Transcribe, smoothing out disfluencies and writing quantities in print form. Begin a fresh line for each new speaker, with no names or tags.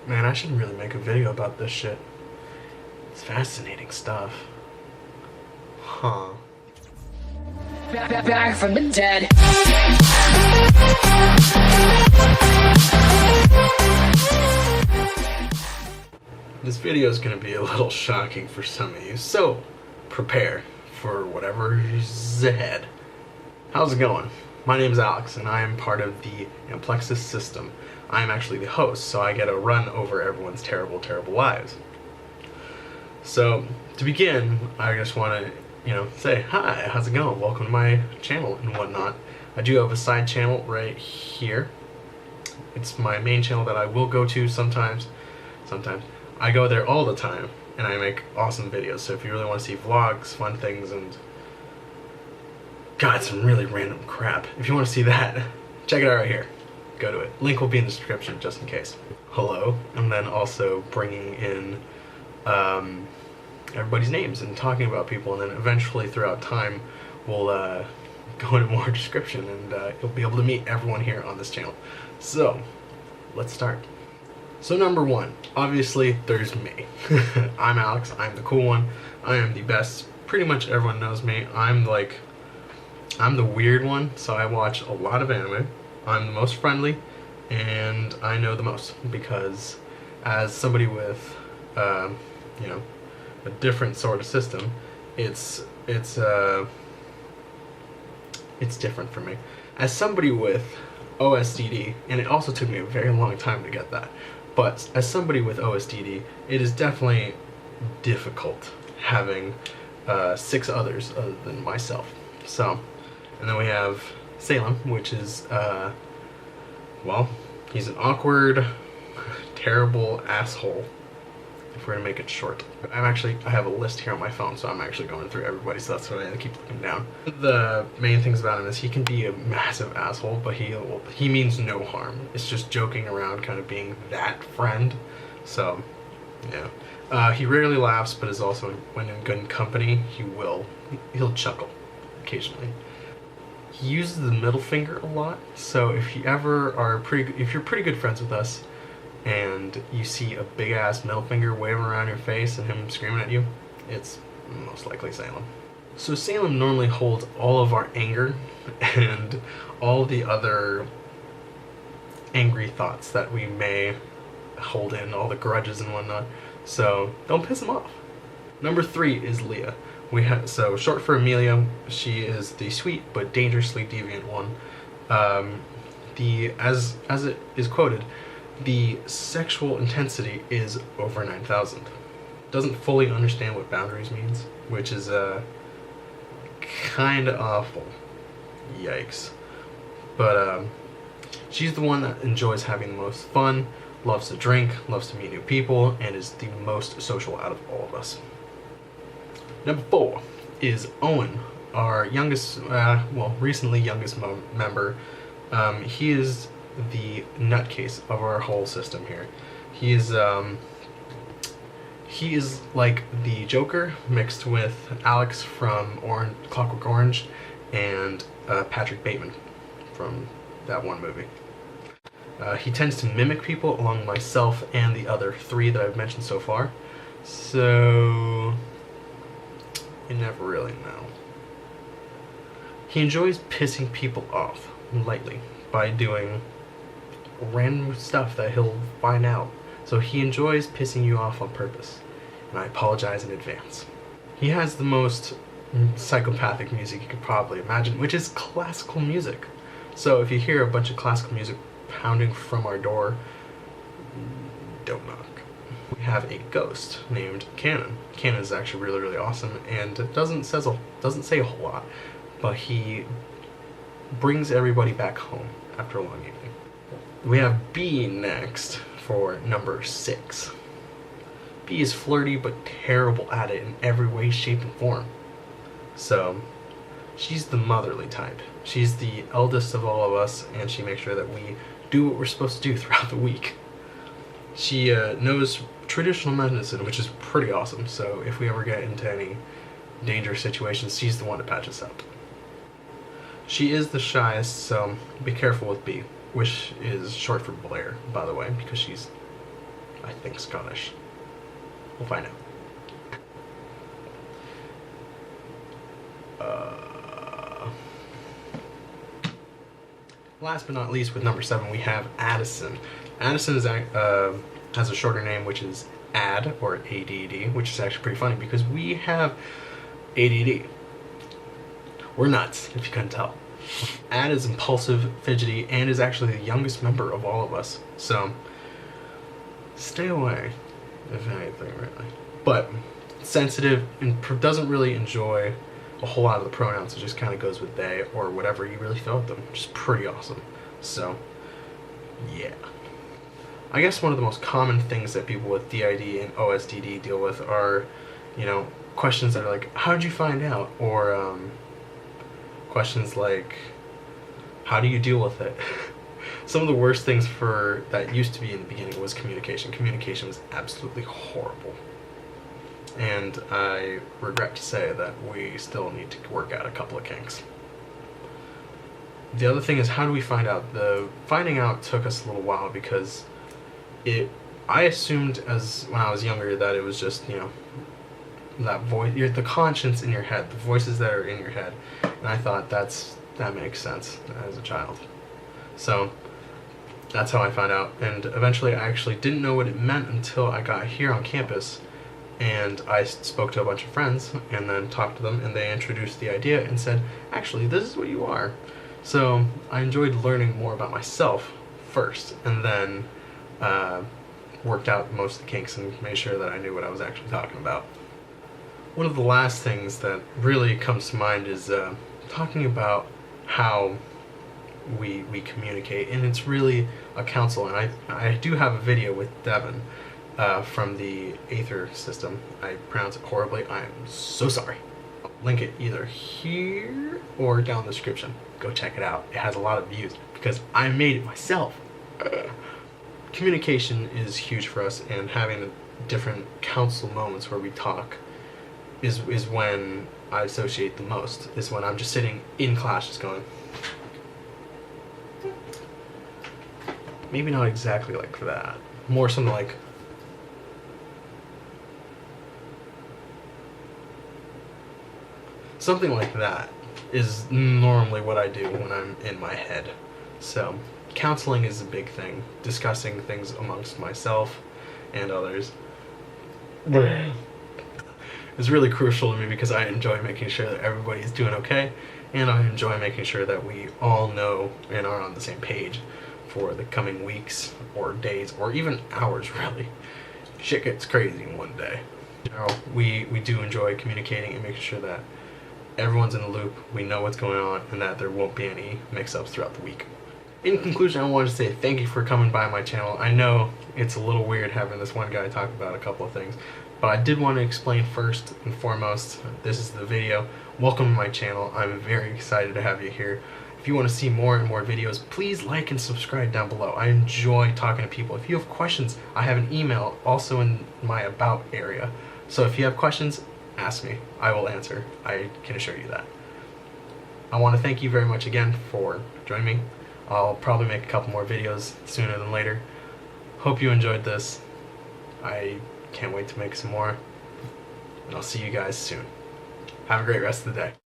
Man, I should really make a video about this shit. It's fascinating stuff. Huh.
Back from the dead.
This video is going to be a little shocking for some of you, so prepare for whatever is ahead. How's it going? My name is Alex, and I am part of the Amplexus system. I am actually the host, so I get to run over everyone's terrible, terrible lives. So, to begin, I just want to, say, hi, how's it going? Welcome to my channel and whatnot. I do have a side channel right here. It's my main channel that I will go to sometimes. I go there all the time, and I make awesome videos. So if you really want to see vlogs, fun things, and God, some really random crap. If you want to see that, check it out right here. Go to it. Link will be in the description just in case. Hello, and then also bringing in everybody's names and talking about people, and then eventually throughout time we'll go into more description, and you'll be able to meet everyone here on this channel. So let's start. So number one, obviously there's me. I'm Alex, I'm the cool one, I am the best, pretty much everyone knows me. I'm the weird one, so I watch a lot of anime. I'm the most friendly, and I know the most, because as somebody with, a different sort of system, it's different for me. As somebody with OSDD, and it also took me a very long time to get that, but as somebody with OSDD, it is definitely difficult having 6 others other than myself. So, and then we have Salem, which is, well, he's an awkward, terrible asshole, if we're gonna make it short. I have a list here on my phone, so I'm actually going through everybody, so that's why I keep looking down. The main things about him is he can be a massive asshole, but he means no harm. It's just joking around, kind of being that friend. So, yeah. He rarely laughs, but is also, when in good company, he'll chuckle occasionally. He uses the middle finger a lot, so if you're pretty good friends with us, and you see a big ass middle finger waving around your face and him screaming at you, it's most likely Salem. So Salem normally holds all of our anger and all the other angry thoughts that we may hold in, all the grudges and whatnot, so don't piss him off. Number 3 is Leah. So short for Amelia, she is the sweet but dangerously deviant one. As it is quoted, the sexual intensity is over 9,000. Doesn't fully understand what boundaries means, which is kind of awful. Yikes. But she's the one that enjoys having the most fun, loves to drink, loves to meet new people, and is the most social out of all of us. Number 4 is Owen, our youngest, recently youngest member. He is the nutcase of our whole system here. He is like the Joker mixed with Alex from Clockwork Orange and Patrick Bateman from that one movie. He tends to mimic people along myself and the other 3 that I've mentioned so far, so you never really know. He enjoys pissing people off lightly by doing random stuff that he'll find out. So he enjoys pissing you off on purpose, and I apologize in advance. He has the most psychopathic music you could probably imagine, which is classical music. So if you hear a bunch of classical music pounding from our door, don't knock. We have a ghost named Cannon. Cannon is actually really, really awesome, and doesn't say a whole lot, but he brings everybody back home after a long evening. We have B next for number 6. B is flirty but terrible at it in every way, shape, and form. So, she's the motherly type. She's the eldest of all of us, and she makes sure that we do what we're supposed to do throughout the week. She knows traditional medicine, which is pretty awesome, so if we ever get into any dangerous situations, she's the one to patch us up. She is the shyest, so be careful with B, which is short for Blair, by the way, because she's I think Scottish. We'll find out. Last but not least, with number 7, we have Addison. Addison is, has a shorter name, which is ADD, or ADD, which is actually pretty funny because we have ADD. We're nuts, if you couldn't tell. Add is impulsive, fidgety, and is actually the youngest member of all of us. So, stay away, if anything, really. But, sensitive, and doesn't really enjoy a whole lot of the pronouns. It just kind of goes with they, or whatever you really feel with them, which is pretty awesome. So, yeah. I guess one of the most common things that people with DID and OSDD deal with are, you know, questions that are like, how did you find out? Or, questions like, how do you deal with it? Some of the worst things that used to be in the beginning was communication. Communication was absolutely horrible. And I regret to say that we still need to work out a couple of kinks. The other thing is, how do we find out? The finding out took us a little while because I assumed when I was younger that it was just, you know, that voice, the conscience in your head, the voices that are in your head. And I thought that makes sense as a child. So that's how I found out. And eventually I actually didn't know what it meant until I got here on campus. And I spoke to a bunch of friends and then talked to them, and they introduced the idea and said, actually, this is what you are. So I enjoyed learning more about myself first, and then worked out most of the kinks and made sure that I knew what I was actually talking about. One of the last things that really comes to mind is talking about how we communicate, and it's really a council. And I do have a video with Devin from the Aether system. I pronounce it horribly. I am so sorry. I'll link it either here or down in the description. Go check it out. It has a lot of views because I made it myself. Communication is huge for us, and having different council moments where we talk is when I associate the most. Is when I'm just sitting in class just going, maybe not exactly like that. More something like, something like that is normally what I do when I'm in my head. So, counseling is a big thing. Discussing things amongst myself and others is really crucial to me because I enjoy making sure that everybody's doing okay, and I enjoy making sure that we all know and are on the same page for the coming weeks or days or even hours, really. Shit gets crazy in one day. You know, we do enjoy communicating and making sure that everyone's in the loop, we know what's going on, and that there won't be any mix-ups throughout the week. In conclusion, I wanted to say thank you for coming by my channel. I know it's a little weird having this one guy talk about a couple of things, but I did want to explain first and foremost, this is the video. Welcome to my channel. I'm very excited to have you here. If you want to see more and more videos, please like and subscribe down below. I enjoy talking to people. If you have questions, I have an email also in my About area. So if you have questions, ask me. I will answer. I can assure you that. I want to thank you very much again for joining me. I'll probably make a couple more videos sooner than later. Hope you enjoyed this. I can't wait to make some more. And I'll see you guys soon. Have a great rest of the day.